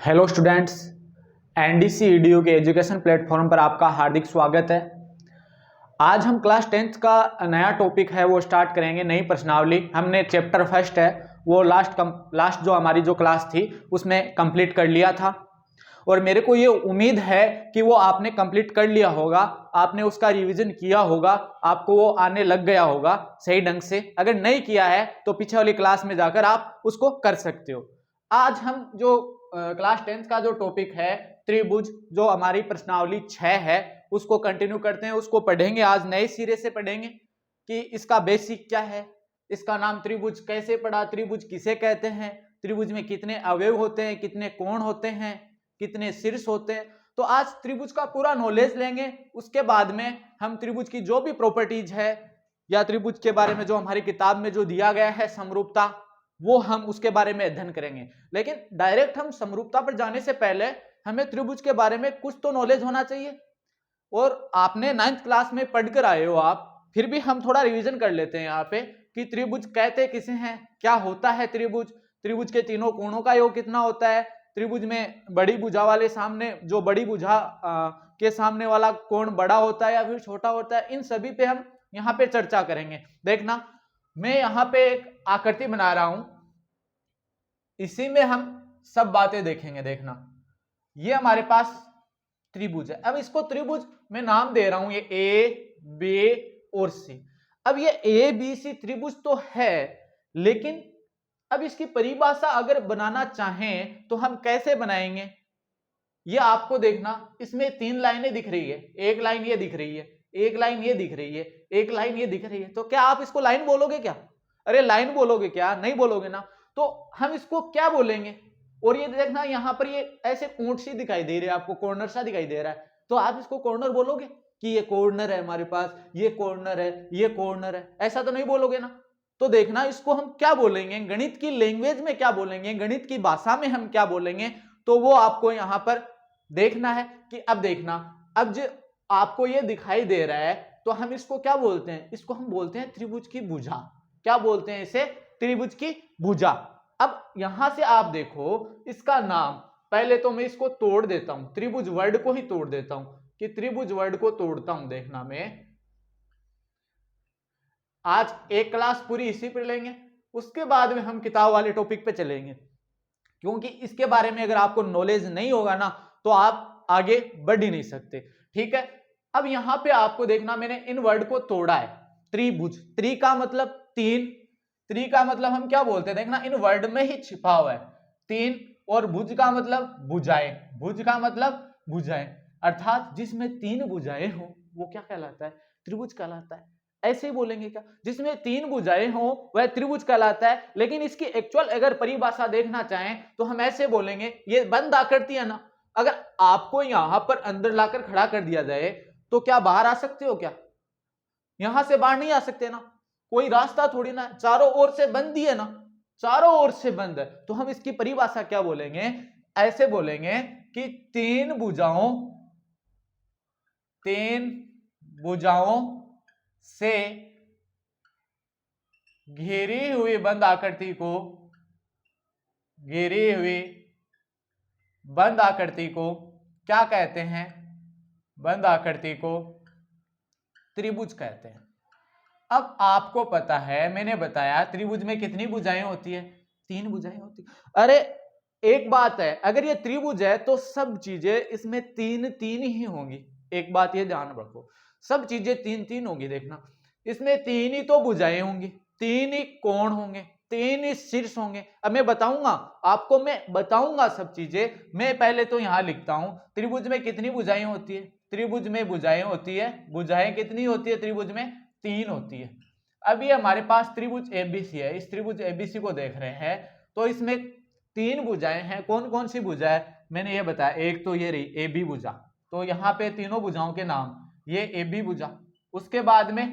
Hello students, NDC EDU के education platform पर आपका हार्दिक स्वागत है। आज हम क्लास 10th का नया टॉपिक है वो स्टार्ट करेंगे, नई प्रश्नावली। हमने चैप्टर फर्स्ट है वो लास्ट जो हमारी जो क्लास थी उसमें कंप्लीट कर लिया था और मेरे को ये उम्मीद है कि वो आपने कंप्लीट कर लिया होगा, आपने उसका रिवीजन किया होगा, आपको वो आने लग गया होगा सही ढंग से। अगर नहीं किया है तो पीछे वाली क्लास में जाकर आप उसको कर सकते हो। आज हम जो क्लास 10th का जो टॉपिक है त्रिभुज, जो हमारी प्रश्नावली 6 है, उसको कंटिन्यू करते हैं, उसको पढ़ेंगे। आज नए सिरे से पढ़ेंगे कि इसका बेसिक क्या है, इसका नाम त्रिभुज कैसे पड़ा, त्रिभुज किसे कहते हैं, त्रिभुज में कितने अवयव होते हैं, कितने कोण होते हैं, कितने शीर्ष होते हैं। तो आज त्रिभुज का पूरा नॉलेज लेंगे। उसके बाद में हम त्रिभुज की जो भी प्रॉपर्टीज है या त्रिभुज के बारे में जो हमारी किताब में जो दिया गया है समरूपता, वो हम उसके बारे में अध्ययन करेंगे। लेकिन डायरेक्ट हम समरूपता पर जाने से पहले हमें त्रिभुज के बारे में कुछ तो नॉलेज होना चाहिए। और आपने 9th क्लास में पढ़कर आए हो आप, फिर भी हम थोड़ा रिवीजन कर लेते हैं यहाँ पे कि त्रिभुज कहते किसे हैं, क्या होता है त्रिभुज, त्रिभुज के तीनों कोणों का योग कितना होता है, त्रिभुज में बड़ी भुजा वाले सामने जो बड़ी भुजा के सामने वाला कोण बड़ा होता है या फिर छोटा होता है, इन सभी पे हम यहाँ पे चर्चा करेंगे। देखना, मैं यहाँ पे एक आकृति बना रहा हूं, इसी में हम सब बातें देखेंगे। देखना, ये हमारे पास त्रिभुज है। अब इसको त्रिभुज में नाम दे रहा हूं, ये ए बी और सी। अब ये ए बी सी त्रिभुज तो है, लेकिन अब इसकी परिभाषा अगर बनाना चाहें तो हम कैसे बनाएंगे, ये आपको देखना। इसमें 3 लाइनें दिख रही है, एक लाइन ये दिख रही है, एक लाइन ये दिख रही है, एक लाइन ये दिख रही है। तो क्या आप इसको लाइन बोलोगे क्या? अरे लाइन बोलोगे क्या? नहीं बोलोगे ना। तो हम इसको क्या बोलेंगे? और ये देखना, यहां पर ये ऐसे कोण सी दिखाई दे रही है आपको, कॉर्नर सा दिखाई दे रहा है, तो आप इसको कॉर्नर बोलोगे कि ये कॉर्नर है हमारे पास, ये कॉर्नर है, ये कॉर्नर है? ऐसा तो नहीं बोलोगे ना। तो देखना, इसको हम क्या बोलेंगे, गणित की लैंग्वेज में क्या बोलेंगे, गणित की भाषा में हम क्या बोलेंगे, तो वो आपको यहां पर देखना है। कि अब देखना, अब जो आपको ये दिखाई दे रहा है तो हम इसको क्या बोलते हैं? इसको हम बोलते हैं त्रिभुज की भुजा। क्या बोलते हैं इसे? त्रिभुज की भुजा। अब यहां से आप देखो, इसका नाम, पहले तो मैं इसको तोड़ देता हूं, त्रिभुज वर्ड को ही तोड़ देता हूं, कि त्रिभुज वर्ड को तोड़ता हूं। देखना, मैं आज एक क्लास पूरी इसी पर लेंगे, उसके बाद में हम किताब वाले टॉपिक पे चलेंगे, क्योंकि इसके बारे में अगर आपको नॉलेज नहीं होगा ना तो आप आगे बढ़ ही नहीं सकते। ठीक है, अब यहां पे आपको देखना, मैंने इन वर्ड को तोड़ा है। त्रिभुज, त्रि का मतलब 3, त्रि का मतलब हम क्या बोलते हैं, देखना इन वर्ड में ही छिपा हुआ है 3, और भुज का मतलब भुजाएं, भुज का मतलब भुजाएं, अर्थात जिसमें 3 भुजाएं हो वो क्या कहलाता है? त्रिभुज कहलाता है। ऐसे ही बोलेंगे क्या? जिसमें 3 भुजाएं हो वह त्रिभुज कहलाता है। लेकिन इसकी एक्चुअल अगर परिभाषा देखना चाहें तो हम ऐसे बोलेंगे, ये बंद आकृति है ना, अगर आपको यहां पर अंदर लाकर खड़ा कर दिया जाए तो क्या बाहर आ सकते हो? क्या यहां से बाहर नहीं आ सकते ना, कोई रास्ता थोड़ी ना, चारों ओर से बंद ही है ना, चारों ओर से बंद है। तो हम इसकी परिभाषा क्या बोलेंगे? ऐसे बोलेंगे कि 3 भुजाओं से घेरी हुई बंद आकृति को, घेरी हुई बंद आकृति को क्या कहते हैं? बंद आकृति को त्रिभुज कहते हैं। अब आपको पता है, मैंने बताया त्रिभुज में कितनी भुजाएं होती है? 3 भुजाएं होती है। अरे एक बात है, अगर ये त्रिभुज है तो सब चीजें इसमें 3 ही होंगी। एक बात ये ध्यान रखो, सब चीजें 3 होंगी। देखना, इसमें 3 ही तो भुजाएं होंगी, 3 ही कोण होंगे, 3 ही शीर्ष होंगे। अब मैं बताऊंगा आपको, मैं बताऊंगा सब चीजें। मैं पहले तो यहां लिखता हूं, त्रिभुज में कितनी भुजाएं होती है? त्रिभुज में भुजाएं होती है, भुजाएं कितनी होती है त्रिभुज में? 3 होती है। अब ये हमारे पास त्रिभुज एबीसी है, इस त्रिभुज एबीसी को देख रहे हैं तो इसमें 3 भुजाएं हैं। कौन कौन सी भुजा है मैंने ये बताया, एक तो ये रही ए बी भुजा, तो यहाँ पे तीनों भुजाओं के नाम, ये ए बी भुजा, उसके बाद में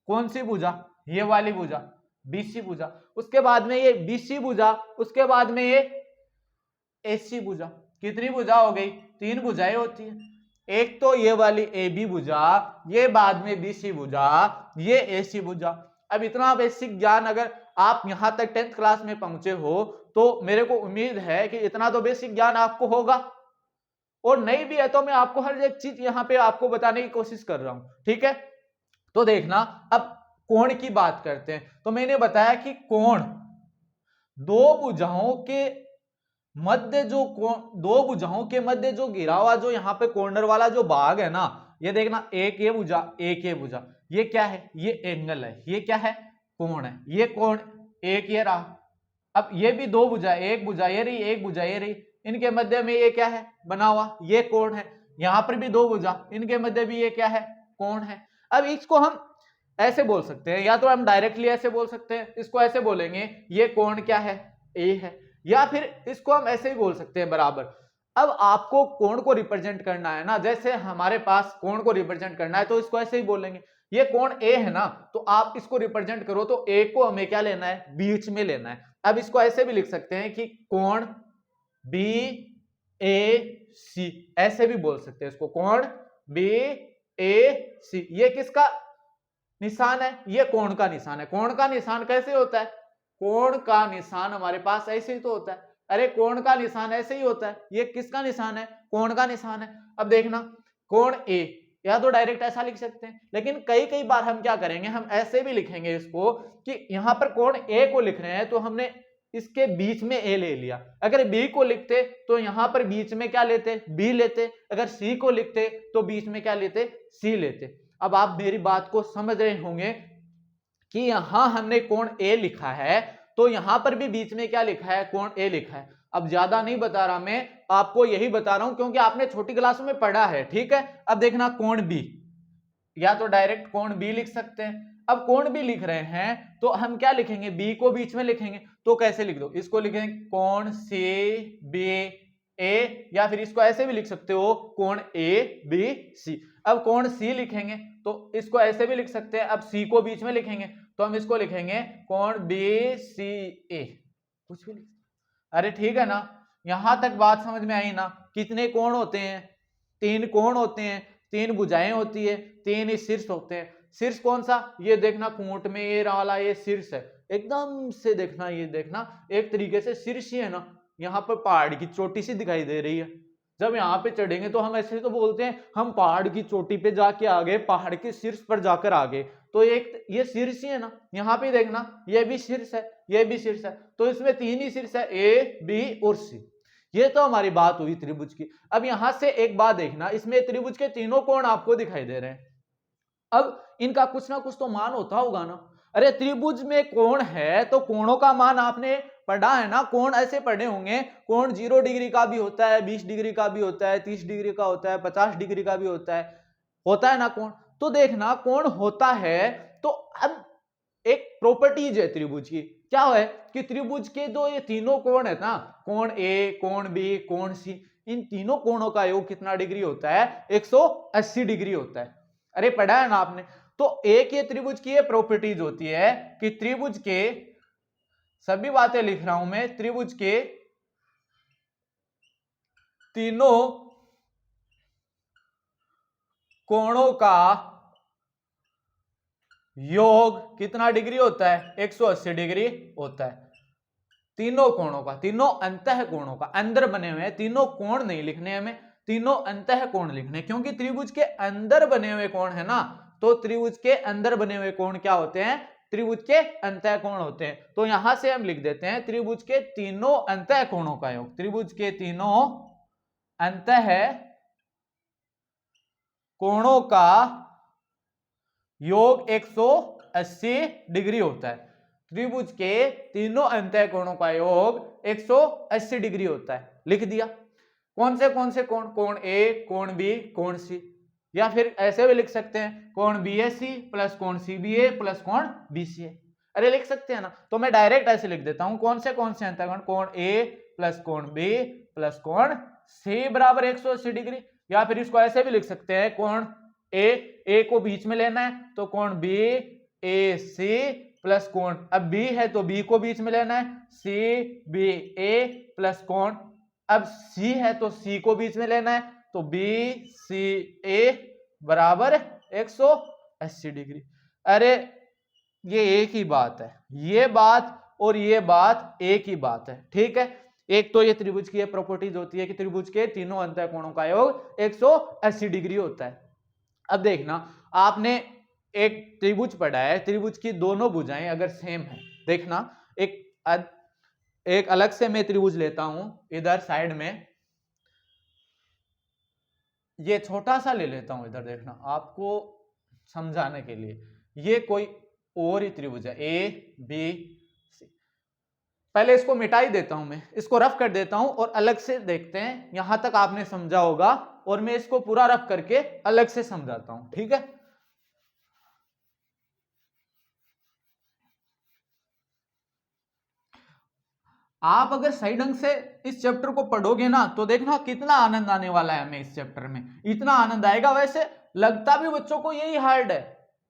कौन सी भुजा? ये वाली भुजा, बीसी भुजा, उसके बाद में ये बीसी भुजा, उसके बाद में ये एसी भुजा। कितनी भुजा हो गई? 3 भुजाएं होती है। एक तो ये वाली ए बी भुजा, ये बाद में बीसी भुजा, ये एसी भुजा। अब इतना बेसिक ज्ञान अगर आप यहां तक 10th क्लास में पहुंचे हो तो मेरे को उम्मीद है कि इतना तो बेसिक ज्ञान आपको होगा, और नहीं भी है तो मैं आपको हर एक चीज यहां पे आपको बताने की कोशिश कर रहा हूं, ठीक है। तो देखना, अब कोण की बात करते हैं। तो मैंने बताया कि कोण दो भुजाओं के मध्य जो दो भुजाओं के मध्य जो घिरा हुआ जो यहाँ पे कॉर्नर वाला जो भाग है ना, ये देखना, एक ये भुजा एक ये भुजा, ये क्या है, ये एंगल है, ये क्या है, कोण है, ये कोण एक ये रहा। अब ये भी दो भुजा, एक भुजा ये रही, एक भुजा ये रही, इनके मध्य में ये क्या है बना हुआ, ये कोण है। यहां पर भी दो भुजा, इनके मध्य भी ये क्या है, कोण है। अब इसको हम ऐसे बोल सकते हैं, या तो हम डायरेक्टली ऐसे बोल सकते हैं, इसको ऐसे बोलेंगे ये कोण क्या है, ए है, या फिर इसको हम ऐसे ही बोल सकते हैं बराबर। अब आपको कोण को रिप्रेजेंट करना है ना, जैसे हमारे पास कोण को रिप्रेजेंट करना है तो इसको ऐसे ही बोलेंगे, ये कोण ए है ना, तो आप इसको रिप्रेजेंट करो तो ए को हमें क्या लेना है, बीच में लेना है। अब इसको ऐसे भी लिख सकते हैं कि कोण बी ए सी, ऐसे भी बोल सकते हैं इसको, कोण बी ए सी। ये किसका निशान है, ये कोण का निशान है। कोण का निशान कैसे होता है, कोण का निशान हमारे पास ऐसे ही तो होता है, अरे कोण का निशान ऐसे ही होता है। ये किसका निशान है, कोण का निशान है। अब देखना, कोण ए, या तो डायरेक्ट ऐसा लिख सकते हैं, लेकिन कई कई बार हम क्या करेंगे, हम ऐसे भी लिखेंगे इसको कि यहां पर कोण ए को लिख रहे हैं तो हमने इसके बीच में ए ले लिया। अगर बी को लिखते तो यहां पर बीच में क्या लेते, बी लेते। अगर सी को लिखते तो बीच में क्या लेते, सी लेते। अब आप मेरी बात को समझ रहे होंगे कि यहां हमने कोण ए लिखा है तो यहां पर भी बीच में क्या लिखा है, कोण ए लिखा है। अब ज्यादा नहीं बता रहा मैं, आपको यही बता रहा हूं क्योंकि आपने छोटी क्लास में पढ़ा है, ठीक है। अब देखना, कोण बी, या तो डायरेक्ट कोण बी लिख सकते हैं। अब कोण बी लिख रहे हैं तो हम क्या लिखेंगे, बी को बीच में लिखेंगे। तो कैसे लिख दो, इसको लिखेंगे कोण सी बी ए, या फिर इसको ऐसे भी लिख सकते हो, कोण ए बी सी। अब कोण सी लिखेंगे तो इसको ऐसे भी लिख सकते हैं, अब सी को बीच में लिखेंगे तो हम इसको लिखेंगे कोण बी सी ए, कुछ भी लिख। अरे ठीक है ना, यहां तक बात समझ में आई ना। कितने कोण होते हैं, तीन कोण होते हैं, तीन भुजाएं होती है, तीन ही शीर्ष होते हैं। शीर्ष कौन सा, ये देखना कूट में ये वाला ये शीर्ष है, एकदम से देखना, ये देखना एक तरीके से शीर्ष ही है ना। यहाँ पर पहाड़ की चोटी सी दिखाई दे रही है, जब यहाँ पे चढ़ेंगे तो हम ऐसे तो बोलते हैं हम पहाड़ की चोटी पे जाके आ गए, पहाड़ के शीर्ष पर जाकर आ गए। तो एक ये शीर्ष ही है ना, यहाँ पे देखना ये भी शीर्ष है, ये भी शीर्ष है, तो इसमें तीन ही शीर्ष है, ए बी और सी। ये तो हमारी बात हुई त्रिभुज की। अब यहां से एक बात देखना, इसमें त्रिभुज के तीनों कोण आपको दिखाई दे रहे हैं। अब इनका कुछ ना कुछ तो मान होता होगा ना। अरे त्रिभुज में कोण है तो कोणों का मान आपने पढ़ा है ना, कोण ऐसे पढ़े होंगे, कोण 0 डिग्री का भी होता है, 20 डिग्री का भी होता है, 30 डिग्री का होता है, 50 डिग्री का भी होता है ना कोण। तो देखना, कोण होता है तो अब एक प्रॉपर्टीज है त्रिभुज की, क्या है कि त्रिभुज के जो ये तीनों कोण है ना, कोण ए, कोण बी, कोण सी, इन तीनों कोणों का योग कितना डिग्री होता है, 180 डिग्री होता है। अरे पढ़ा है ना आपने। तो एक ये त्रिभुज की ये प्रॉपर्टीज होती है कि त्रिभुज के, सभी बातें लिख रहा हूं मैं, त्रिभुज के तीनों कोणों का योग कितना डिग्री होता है, 180 डिग्री होता है। तीनों कोणों का, तीनों अंतः कोणों का, अंदर बने हुए तीनों कोण नहीं लिखने हमें, तीनों अंतः कोण लिखने, क्योंकि त्रिभुज के अंदर बने हुए कोण है ना, तो त्रिभुज के अंदर बने हुए कोण क्या होते हैं, त्रिभुज के अंतः कोण होते हैं। तो यहां से हम लिख देते हैं त्रिभुज के तीनों अंतः कोणों का योग, त्रिभुज के तीनों अंतः कोणों का योग 180 डिग्री होता है। त्रिभुज के तीनों अंतः कोणों का योग 180 डिग्री होता है। लिख दिया। कौन से कोण, कोण ए, कोण बी, कोण सी, या फिर ऐसे भी लिख सकते हैं कोण बी ए सी प्लस कोण सी बी ए प्लस कोण बी सी ए। अरे लिख सकते हैं ना, तो मैं डायरेक्ट ऐसे लिख देता हूं, कौन से अंतः कोण, कोण ए प्लस कोण बी प्लस कोण सी बराबर 180 डिग्री। या फिर इसको ऐसे भी लिख सकते हैं, कोण ए को बीच में लेना है तो कोण बी ए सी प्लस कोण, अब बी है तो बी को बीच में लेना है, सी बी ए प्लस कोण, अब सी है तो सी को बीच में लेना है तो बी सी ए बराबर 180 डिग्री। अरे ये एक ही बात है, ये बात और ये बात एक ही बात है, ठीक है। एक तो ये त्रिभुज की ये प्रॉपर्टीज होती है कि त्रिभुज के तीनों अंतःकोणों का योग 180 डिग्री होता है। अब देखना, आपने एक त्रिभुज पढ़ा है, त्रिभुज की दोनों भुजाएं अगर सेम है, देखना एक अलग से मैं त्रिभुज लेता हूं इधर साइड में, ये छोटा सा ले लेता हूं इधर, देखना आपको समझाने के लिए, ये कोई और ही त्रिभुज है ए बी सी। पहले इसको मिटा ही देता हूं, मैं इसको रफ कर देता हूं और अलग से देखते हैं, यहां तक आपने समझा होगा और मैं इसको पूरा रफ करके अलग से समझाता हूं, ठीक है। आप अगर सही ढंग से इस चैप्टर को पढ़ोगे ना तो देखना कितना आनंद आने वाला है हमें इस चैप्टर में, इतना आनंद आएगा। वैसे लगता भी बच्चों को यही हार्ड है,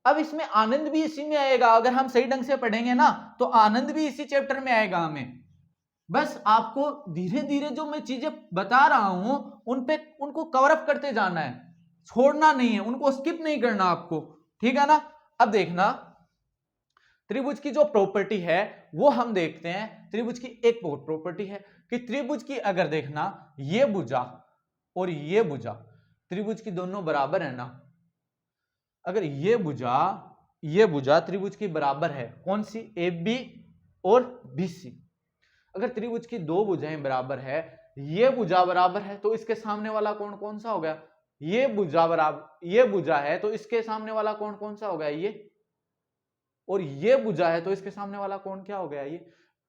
अब इसमें आनंद भी इसी में आएगा, अगर हम सही ढंग से पढ़ेंगे ना तो आनंद भी इसी चैप्टर में आएगा हमें। बस आपको धीरे धीरे जो मैं चीजें बता रहा हूं उनको कवर अप करते जाना है, छोड़ना नहीं है, उनको स्किप नहीं करना आपको, ठीक है ना। अब देखना त्रिभुज की जो प्रॉपर्टी है वो हम देखते हैं। त्रिभुज की एक प्रॉपर्टी है कि त्रिभुज की अगर देखना ये भुजा और ये भुजा, त्रिभुज की दोनों बराबर है ना, अगर ये भुजा त्रिभुज की बराबर है, कौन सी, ए बी और बी सी। अगर त्रिभुज की दो भुजाएं बराबर है, ये भुजा बराबर है तो इसके सामने वाला कोण कौन सा हो गया, ये भुजा बराबर, ये भुजा है तो इसके सामने वाला कोण कौन सा हो गया, ये, और ये भुजा है तो इसके सामने वाला कोण क्या हो गया, ये।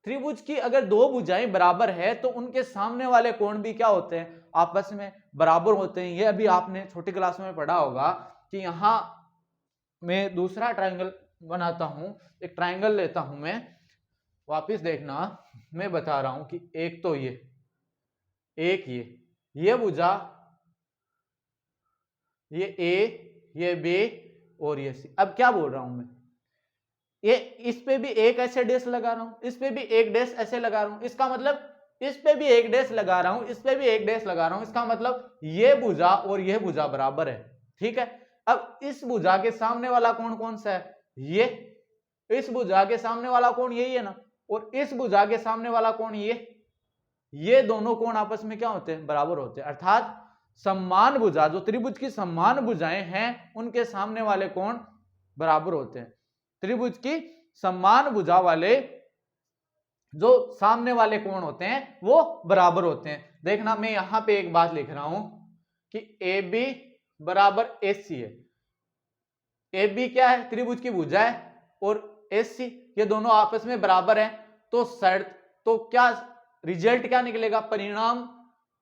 त्रिभुज की अगर दो भुजाएं बराबर है तो उनके सामने वाले कोण भी क्या होते हैं, आपस में बराबर होते हैं। ये अभी आपने छोटी क्लास में पढ़ा होगा कि यहां मैं दूसरा ट्रायंगल बनाता हूं, एक ट्रायंगल लेता हूं मैं, वापिस देखना मैं बता रहा हूं कि एक तो एक ये भुजा, ये ए, ये बी और ये सी। अब क्या बोल रहा हूं मैं, ये इस पे भी एक ऐसे डैश लगा रहा हूं, इस पे भी एक डैश ऐसे लगा रहा हूं, इसका मतलब इस पे भी एक डैश लगा रहा हूं, इस पे भी एक डैश लगा रहा हूं, इसका मतलब ये भुजा और ये भुजा बराबर है, ठीक है। अब इस भुजा के सामने वाला कोण कौन सा है, ये, इस भुजा के सामने वाला कोण यही है ना, और इस भुजा के सामने वाला कोण ये दोनों कोण आपस में क्या होते हैं, बराबर होते हैं। अर्थात समान भुजा, जो त्रिभुज की समान भुजाएं हैं उनके सामने वाले कोण बराबर होते हैं। त्रिभुज की समान भुजा वाले जो सामने वाले कोण होते हैं वो बराबर होते हैं। देखना मैं यहां पे एक बात लिख रहा हूं कि ए बी बराबर एस सी है। ए बी क्या है, त्रिभुज की भुजा है, और एस सी ये दोनों आपस में बराबर है, तो शर्त, तो क्या रिजल्ट क्या निकलेगा, परिणाम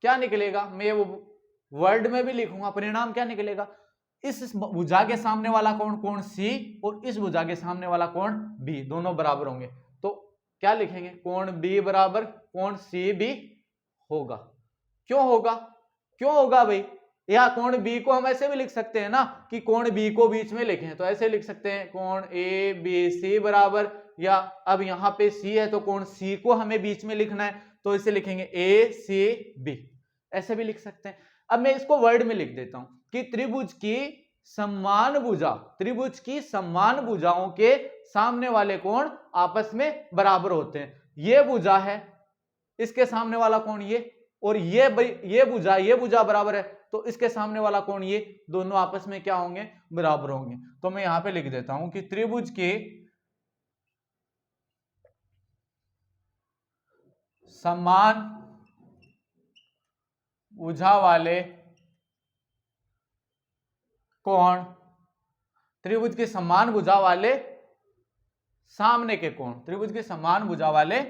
क्या निकलेगा, मैं वो वर्ड में भी लिखूंगा, परिणाम क्या निकलेगा, इस भुजा के सामने वाला कोण कोण सी और इस भुजा के सामने वाला कोण बी दोनों बराबर होंगे, तो क्या लिखेंगे, कोण बी बराबर कोण सी भी होगा। क्यों होगा भाई, या कोण बी को हम ऐसे भी लिख सकते हैं ना कि कोण बी को बीच में लिखें, तो ऐसे लिख सकते हैं कोण ए बी सी बराबर, या अब यहां पे सी है तो कोण सी को हमें बीच में लिखना है तो इसे लिखेंगे ए सी बी, ऐसे भी लिख सकते हैं। अब मैं इसको वर्ड में लिख देता हूं कि त्रिभुज की समान भुजाओं के सामने वाले कोण आपस में बराबर होते हैं। ये भुजा है, इसके सामने वाला कोण ये, और ये भुजा बराबर है तो इसके सामने वाला कोण ये, दोनों आपस में क्या होंगे, बराबर होंगे। तो मैं यहां पे लिख देता हूं कि त्रिभुज के समान भुजा वाले कोण, त्रिभुज के समान भुजा वाले सामने के कोण, त्रिभुज के समान भुजा वाले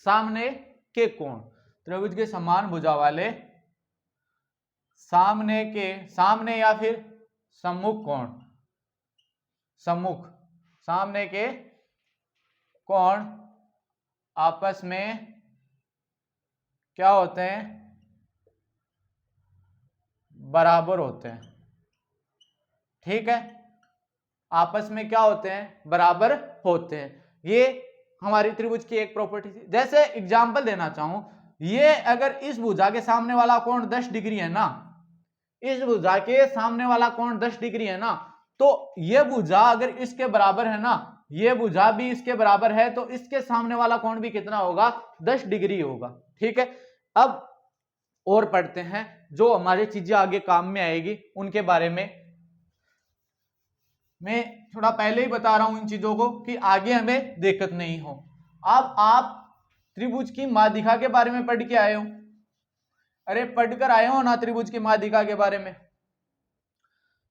सामने के कोण, त्रिभुज के समान भुजा वाले सामने या फिर सम्मुख कोण, सामने के कोण आपस में क्या होते हैं, बराबर होते हैं, ठीक है, आपस में क्या होते हैं, बराबर होते हैं। ये हमारी त्रिभुज की एक प्रॉपर्टी थी। जैसे एग्जांपल देना चाहूं, ये अगर इस भुजा के सामने वाला कोण 10 डिग्री है ना, इस भुजा के सामने वाला कोण 10 डिग्री है ना, तो ये भुजा अगर इसके बराबर है ना, ये भुजा भी इसके बराबर है, तो इसके सामने वाला कोण भी कितना होगा, 10 डिग्री होगा। ठीक है, अब और पढ़ते हैं जो हमारी चीजें आगे काम में आएगी उनके बारे में। मैं थोड़ा पहले ही बता रहा हूं इन चीजों को कि आगे हमें दिक्कत नहीं हो। अब आप त्रिभुज की माध्यिका के बारे में पढ़ के आए हो, अरे पढ़कर आए हो ना त्रिभुज की माध्यिका के बारे में।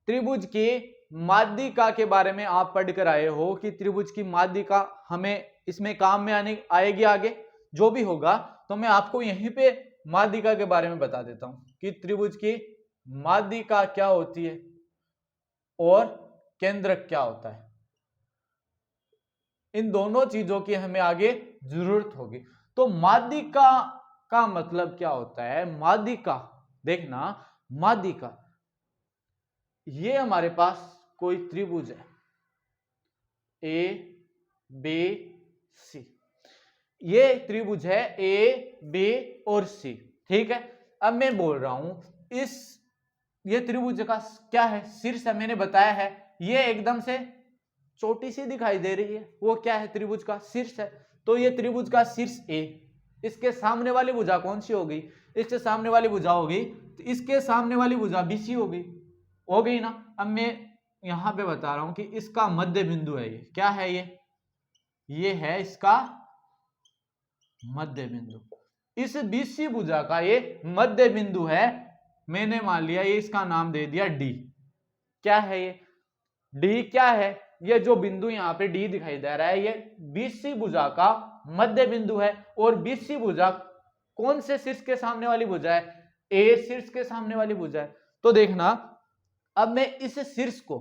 त्रिभुज की माध्यिका के बारे में आप पढ़कर आए हो कि त्रिभुज की माध्यिका हमें इसमें काम में आएगी आगे जो भी होगा। तो मैं आपको यहीं पे माध्यिका के बारे में बता देता हूं कि त्रिभुज की माध्यिका क्या होती है और केंद्रक क्या होता है। इन दोनों चीजों की हमें आगे जरूरत होगी। तो माध्यिका का मतलब क्या होता है? माध्यिका, देखना, माध्यिका ये हमारे पास कोई त्रिभुज है ए बी सी, ये त्रिभुज है ए बी और सी। ठीक है, अब मैं बोल रहा हूं ये त्रिभुज का क्या है, शीर्ष है, मैंने बताया है ये एकदम से छोटी सी दिखाई दे रही है, वो क्या है, त्रिभुज का शीर्ष है। तो ये त्रिभुज का शीर्ष ए, इसके सामने वाली भुजा कौन सी होगी, इसके सामने वाली भुजा होगी, तो इसके सामने वाली भुजा बीसी होगी, हो गई ना। अब मैं यहां पे बता रहा हूं कि इसका मध्य बिंदु है, ये क्या है, ये है इसका मध्य बिंदु। इस बीसी भुजा का ये मध्य बिंदु है, मैंने मान लिया ये इसका नाम दे दिया डी। क्या है ये डी, क्या है, ये जो बिंदु यहां पे डी दिखाई दे रहा है ये बीसी भुजा का मध्य बिंदु है। और बीसी भुजा कौन से शीर्ष के सामने वाली भुजा है, ए शीर्ष के सामने वाली भुजा है। तो देखना, अब मैं इस शीर्ष को,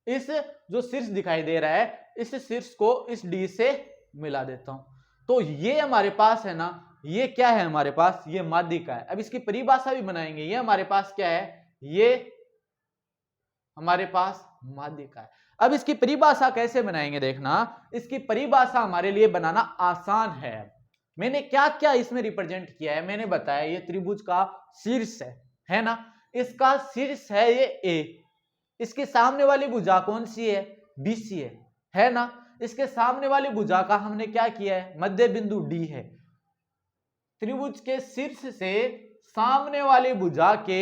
इस जो शीर्ष दिखाई दे रहा है, इस शीर्ष को इस डी से मिला देता हूं। तो ये हमारे पास है ना, ये क्या है हमारे पास, ये माध्यिका है। अब इसकी परिभाषा भी बनाएंगे। ये हमारे पास क्या है, ये हमारे पास माध्यिका है। अब इसकी परिभाषा कैसे बनाएंगे, देखना, इसकी परिभाषा हमारे लिए बनाना आसान है। मैंने क्या क्या इसमें रिप्रेजेंट किया है, मैंने बताया ये त्रिभुज का शीर्ष है ना, इसका शीर्ष है ये ए, इसके सामने वाली भुजा कौन सी है, बीसी है ना। इसके सामने वाली भुजा का हमने क्या किया है, मध्य बिंदु डी है। त्रिभुज के शीर्ष से सामने वाली भुजा के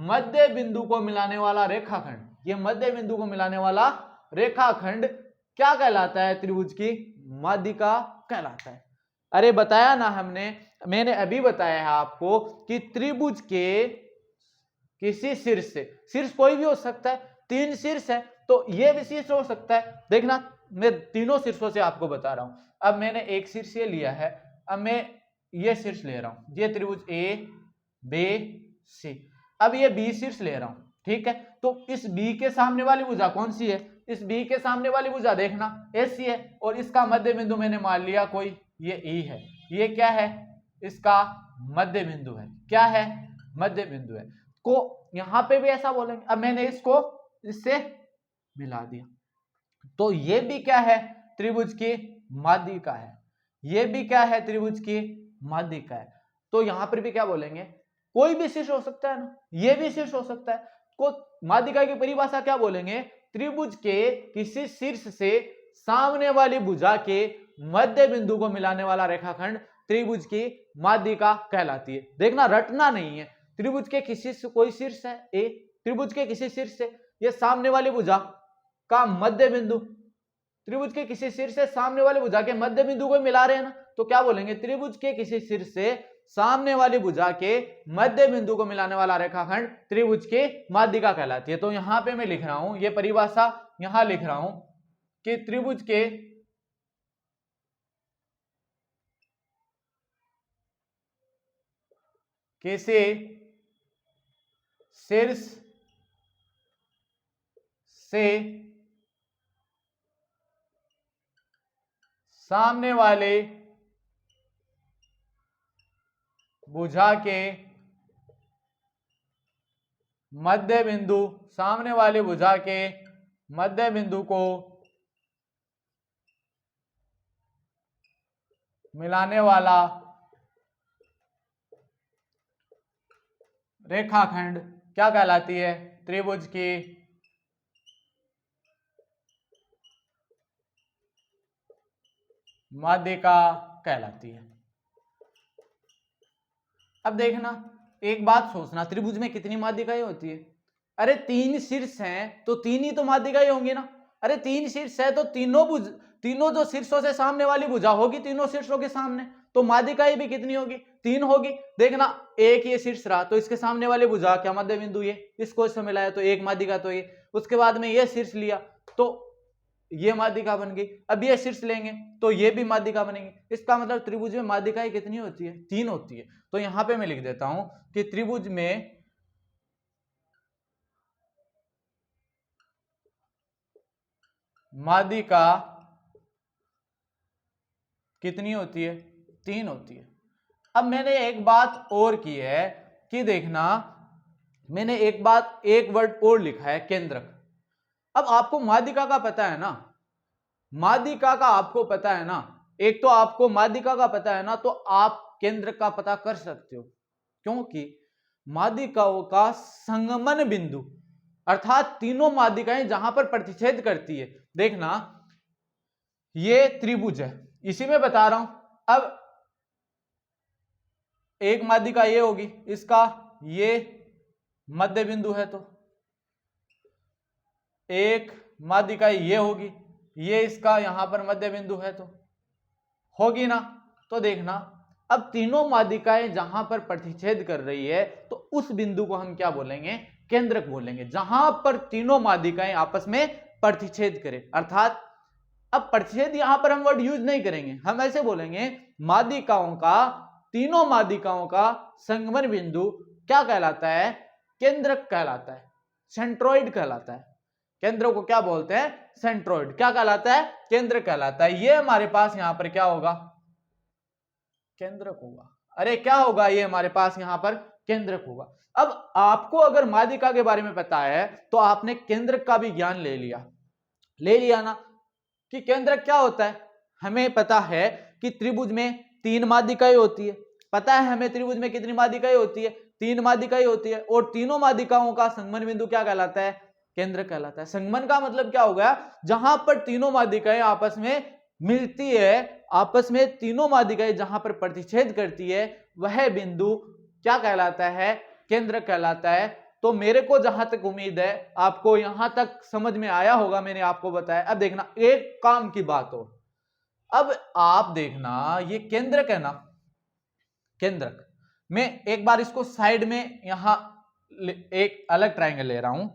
मध्य बिंदु को मिलाने वाला रेखाखंड, ये मध्य बिंदु को मिलाने वाला रेखाखंड क्या कहलाता है, त्रिभुज की माध्यिका कहलाता है। अरे बताया ना मैंने अभी बताया है आपको कि त्रिभुज के किसी शीर्ष से, शीर्ष कोई भी हो सकता है, 3 शीर्ष है तो ये भी शीर्ष हो सकता है। देखना, मैं तीनों शीर्षों से आपको बता रहा हूं। अब मैंने एक शीर्ष ये लिया है, अब मैं ये शीर्ष ले रहा हूं, ये त्रिभुज ए बी सी। अब ये बी शीर्ष ले रहा हूं, ठीक है। तो इस बी के सामने वाली भुजा कौन सी है, इस बी के सामने वाली भुजा देखना ऐसी है, और इसका मध्य बिंदु मैंने मान लिया कोई ये ई है। ये क्या है, इसका मध्य बिंदु है, क्या है, मध्य बिंदु है। को यहां पे भी ऐसा बोलेंगे। अब मैंने इसको इससे मिला दिया, तो ये भी क्या है, त्रिभुज की माध्यिका है। ये भी क्या है, त्रिभुज की माध्यिका है। तो यहां पर भी क्या बोलेंगे, कोई भी शीर्ष हो सकता है ना, ये भी शीर्ष हो सकता है। को माध्यिका की परिभाषा क्या बोलेंगे, त्रिभुज के किसी शीर्ष से सामने वाली भुजा के मध्य बिंदु को मिलाने वाला रेखाखंड त्रिभुज की माध्यिका कहलाती है। देखना, रटना नहीं है। त्रिभुज के किसी से कोई शीर्ष है ए, त्रिभुज के किसी शीर्ष से ये सामने वाली भुजा का मध्य बिंदु, त्रिभुज के किसी शीर्ष से सामने वाली भुजा के मध्य बिंदु को मिला रहे हैं ना, तो क्या बोलेंगे, त्रिभुज के किसी शीर्ष से सामने वाली भुजा के मध्य बिंदु को मिलाने वाला रेखाखंड त्रिभुज की माध्यिका कहलाती है। तो यहां पे मैं लिख रहा हूं, ये परिभाषा यहां लिख रहा हूं कि त्रिभुज के किसी शीर्ष से सामने वाले भुजा के मध्य बिंदु, सामने वाले भुजा के मध्य बिंदु को मिलाने वाला रेखाखंड क्या कहलाती है, त्रिभुज की माध्यिका कहलाती है। अब देखना, एक बात सोचना, त्रिभुज में कितनी माध्यिकाएं होती है? अरे 3 शीर्ष हैं तो 3 ही तो माध्यिकाएं होंगी ना। अरे 3 शीर्ष है तो तीनों जो शीर्षों से सामने वाली भुजा होगी, तीनों शीर्षों के सामने, तो माध्यिकाएं भी कितनी होगी? 3 होगी। देखना, एक ये शीर्ष रहा तो इसके सामने वाली भुजा क्या मध्य बिंदु, ये इसको इससे मिलाया तो एक माध्यिका तो ये, उसके बाद में ये शीर्ष लिया तो ये माध्यिका बन गई। अब ये शीर्ष लेंगे तो ये भी माध्यिका बनेंगे। इसका मतलब त्रिभुज में माध्यिकाएं कितनी होती है? 3 होती है। तो यहां पे मैं लिख देता हूं कि त्रिभुज में माध्यिका कितनी होती है? 3 होती है। अब मैंने एक बात और की है कि देखना, मैंने एक वर्ड और लिखा है, केंद्रक। अब आपको माध्यिका का पता है ना, माध्यिका का आपको पता है ना, एक तो आपको माध्यिका का पता है ना, तो आप केंद्रक का पता कर सकते हो, क्योंकि माध्यिकाओं का संगमन बिंदु अर्थात तीनों माध्यिकाएं जहां पर प्रतिच्छेद करती है, देखना ये त्रिभुज है, इसी में बता रहा हूं। अब एक माध्यिका ये होगी, इसका ये मध्य बिंदु है, तो एक माध्यिका ये होगी, ये इसका यहां पर मध्य बिंदु है, तो होगी ना। तो देखना, अब तीनों माध्यिकाएं जहां पर प्रतिच्छेद कर रही है तो उस बिंदु को हम क्या बोलेंगे? केंद्रक बोलेंगे, जहां पर तीनों माध्यिकाएं आपस में प्रतिच्छेद करें। अर्थात अब प्रतिच्छेद यहां पर हम वर्ड यूज नहीं करेंगे, हम ऐसे बोलेंगे माध्यिकाओं का, तीनों माध्यिकाओं का संगमन बिंदु क्या कहलाता है? केंद्रक कहलाता है, सेंट्रोइड कहलाता है। केंद्र को क्या बोलते हैं? सेंट्रोइड। क्या कहलाता है? केंद्र कहलाता है। ये हमारे पास यहां पर क्या होगा? केंद्रक होगा। अरे क्या होगा? ये हमारे पास यहां पर केंद्रक होगा। अब आपको अगर माध्यिका के बारे में पता है तो आपने केंद्रक का भी ज्ञान ले लिया ना, कि केंद्रक क्या होता है। हमें पता है कि त्रिभुज में 3 माध्यिकाएं होती है, पता है हमें त्रिभुज में कितनी माध्यिकाएं होती है? 3 माध्यिकाएं होती है, और तीनों माध्यिकाओं का संगमन बिंदु क्या कहलाता है? केंद्र कहलाता है। संगमन का मतलब क्या हो गया? जहां पर तीनों माध्यिकाएं आपस में मिलती है, आपस में तीनों माध्यिकाएं जहां पर प्रतिच्छेद करती है, वह बिंदु क्या कहलाता है? केंद्र कहलाता है। तो मेरे को जहां तक उम्मीद है आपको यहां तक समझ में आया होगा, मैंने आपको बताया। अब देखना, एक काम की बात हो, अब आप देखना, ये केंद्रक है ना, केंद्रक, मैं एक बार इसको साइड में यहां एक अलग ट्राइंगल ले रहा हूं,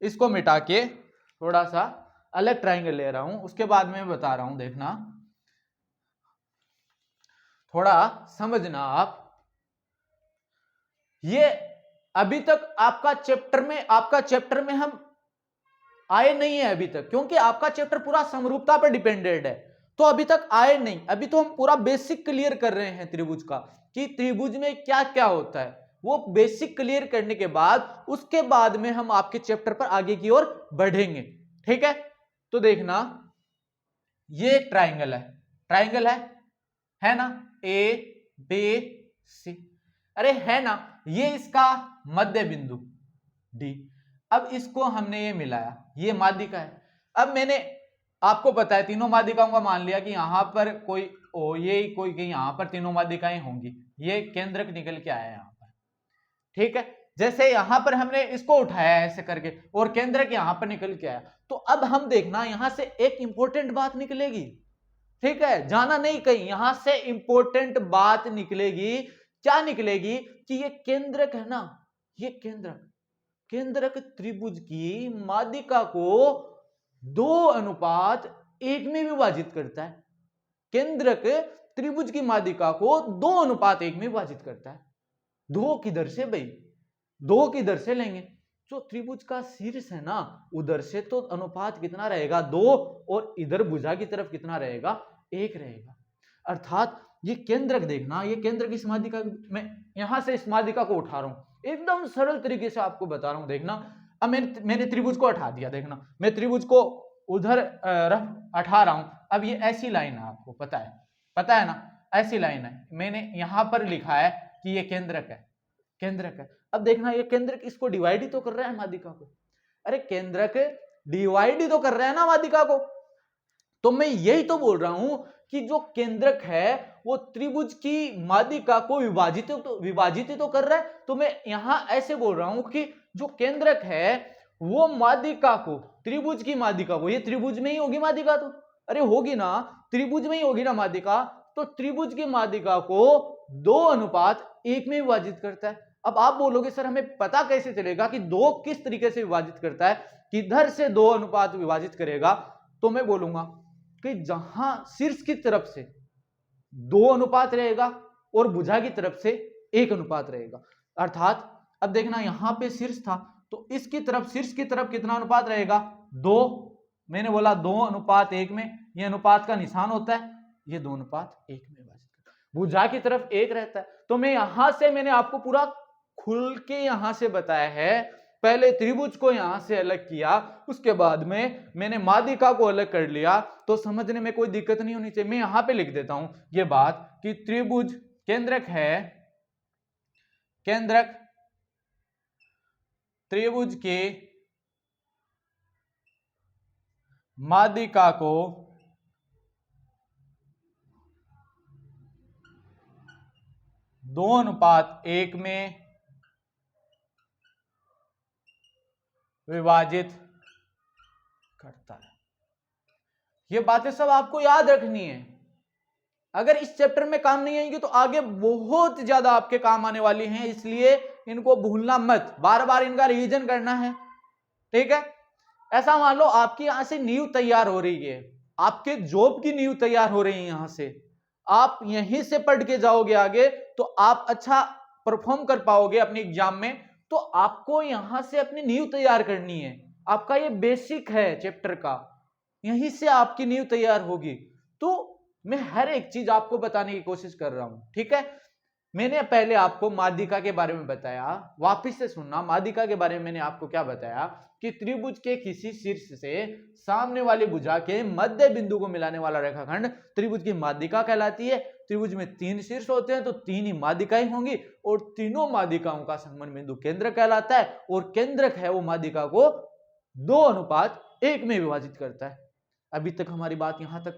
इसको मिटा के थोड़ा सा अलग ट्राइंगल ले रहा हूं, उसके बाद में बता रहा हूं। देखना, थोड़ा समझना आप। ये अभी तक आपका चैप्टर में हम आए नहीं है अभी तक, क्योंकि आपका चैप्टर पूरा समरूपता पर डिपेंडेंट है, तो अभी तक आए नहीं। अभी तो हम पूरा बेसिक क्लियर कर रहे हैं त्रिभुज का, कि त्रिभुज में क्या क्या होता है। वो बेसिक क्लियर करने के बाद उसके बाद में हम आपके चैप्टर पर आगे की ओर बढ़ेंगे, ठीक है। तो देखना, ये ट्राइंगल है ना, ए बी सी, अरे है ना, ये इसका मध्य बिंदु डी। अब इसको हमने ये मिलाया, ये माध्यिका है। अब मैंने आपको पता है तीनों माध्यिकाओं का मान लिया कि यहां पर कोई ये कोई यहां पर तीनों माध्यिकाएं होंगी, ये केंद्रक निकल के आया यहां पर, ठीक है। जैसे यहां पर हमने इसको उठाया ऐसे करके और केंद्रक यहां पर निकल के आया, तो अब हम देखना यहां से एक इंपॉर्टेंट बात निकलेगी, ठीक है, जाना नहीं कहीं, यहां से इंपॉर्टेंट बात निकलेगी। क्या निकलेगी? कि ये केंद्रक है ना, ये केंद्रक त्रिभुज की माध्यिका को 2:1 में विभाजित करता है। केंद्रक त्रिभुज की माध्यिका को 2:1 में विभाजित करता है। 2 किधर से भाई? 2 किधर से लेंगे? जो त्रिभुज का शीर्ष है ना, उधर से तो अनुपात कितना रहेगा? 2, और इधर भुजा की तरफ कितना रहेगा? 1 रहेगा। अर्थात ये केंद्रक देखना, ये केंद्रक इस माध्यिका में, यहां से इस माध्यिका को उठा रहा हूं, एकदम सरल तरीके से आपको बता रहा हूं। देखना, अब मैंने त्रिभुज को हटा दिया, देखना मैं त्रिभुज को उधर हटा रहा हूं। अब ये ऐसी लाइन है, आपको पता है ना, ऐसी लाइन है। मैंने यहां पर लिखा है कि ये केंद्रक है। अब देखना, ये केंद्रक इसको डिवाइड ही तो कर रहा है माध्यिका को। अरे केंद्रक डिवाइड ही तो कर रहा है ना माध्यिका को, तो मैं यही तो बोल रहा हूं कि जो केंद्रक है वो त्रिभुज की माध्यिका को विभाजित तो कर रहा है। तो मैं यहां ऐसे बोल रहा हूं कि जो केंद्रक है वो माध्यिका को, त्रिभुज की माध्यिका को, ये त्रिभुज में ही होगी माध्यिका, तो अरे होगी ना, त्रिभुज में ही होगी ना माध्यिका, तो त्रिभुज की माध्यिका को 2:1 में विभाजित करता है। अब आप बोलोगे सर हमें पता कैसे चलेगा कि 2 किस तरीके से विभाजित करता है, किधर से 2 अनुपात विभाजित करेगा? तो मैं बोलूंगा कि जहां शीर्ष की तरफ से 2 अनुपात रहेगा और भुजा की तरफ से 1 अनुपात रहेगा। अर्थात अब देखना यहां पे शीर्ष था तो इसकी तरफ, शीर्ष की तरफ कितना अनुपात रहेगा? 2। मैंने बोला 2:1 में, यह अनुपात का निशान होता है, ये 2:1 में विभाजित करता है। भुजा की तरफ 1 रहता है। तो मैं यहां से, मैंने आपको पूरा खुल के यहां से बताया है, पहले त्रिभुज को यहां से अलग किया, उसके बाद में मैंने माध्यिका को अलग कर लिया, तो समझने में कोई दिक्कत नहीं होनी चाहिए। मैं यहां पे लिख देता हूं ये बात कि त्रिभुज केंद्रक है, केंद्रक त्रिभुज के माध्यिका को 2:1 में विभाजित करता है। ये बातें सब आपको याद रखनी है। अगर इस चैप्टर में काम नहीं आएंगी तो आगे बहुत ज्यादा आपके काम आने वाली हैं, इसलिए इनको भूलना मत, बार बार इनका रिवीजन करना है, ठीक है। ऐसा मान लो आपकी यहां से नींव तैयार हो रही है, आपके जॉब की नींव तैयार हो रही है, यहां से आप यहीं से पढ़ के जाओगे आगे तो आप अच्छा परफॉर्म कर पाओगे अपने एग्जाम में। तो आपको यहां से अपनी नींव तैयार करनी है, आपका ये बेसिक है चैप्टर का, यहीं से आपकी नींव तैयार होगी। तो मैं हर एक चीज आपको बताने की कोशिश कर रहा हूं, ठीक है। मैंने पहले आपको माध्यिका के बारे में बताया, वापिस से सुनना, माध्यिका के बारे में मैंने आपको क्या बताया कि त्रिभुज के किसी शीर्ष से सामने वाली भुजा के मध्य बिंदु को मिलाने वाला रेखाखंड त्रिभुज की माध्यिका कहलाती है। त्रिभुज में 3 शीर्ष होते हैं तो 3 ही माध्यिकाएं होंगी और तीनों माध्यिकाओं का संगमन बिंदु केंद्र कहलाता है, और केंद्रक है वो माध्यिका को 2:1 में विभाजित करता है। अभी तक हमारी बात यहां तक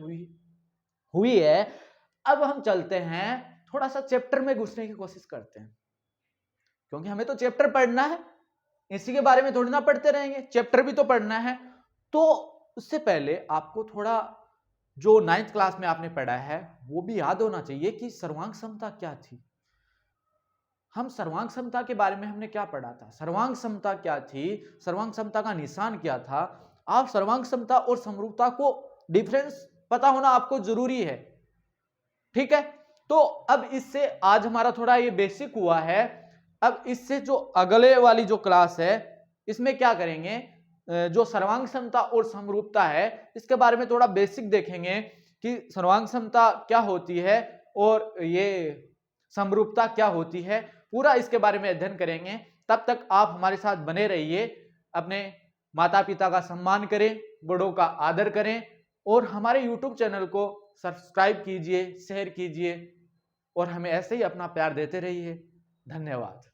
हुई है। अब हम चलते हैं, थोड़ा सा चैप्टर में घुसने की कोशिश करते हैं, क्योंकि हमें तो चैप्टर पढ़ना है, इसी के बारे में थोड़ी ना पढ़ते रहेंगे, चैप्टर भी तो पढ़ना है। तो उससे पहले आपको थोड़ा जो 9th क्लास में आपने पढ़ा है वो भी याद होना चाहिए कि सर्वांग समता क्या थी। हम सर्वांग समता के बारे में हमने क्या पढ़ा था, सर्वांग समता क्या थी, सर्वांग समता का निशान क्या था। आप सर्वांग समता और समरूपता को डिफरेंस पता होना आपको जरूरी है, ठीक है। तो अब इससे आज हमारा थोड़ा ये बेसिक हुआ है। अब इससे जो अगले वाली जो क्लास है इसमें क्या करेंगे, जो सर्वांग समता और समरूपता है इसके बारे में थोड़ा बेसिक देखेंगे कि सर्वांग समता क्या होती है और ये समरूपता क्या होती है, पूरा इसके बारे में अध्ययन करेंगे। तब तक आप हमारे साथ बने रहिए, अपने माता पिता का सम्मान करें, बड़ों का आदर करें और हमारे YouTube चैनल को सब्सक्राइब कीजिए, शेयर कीजिए और हमें ऐसे ही अपना प्यार देते रहिए। धन्यवाद।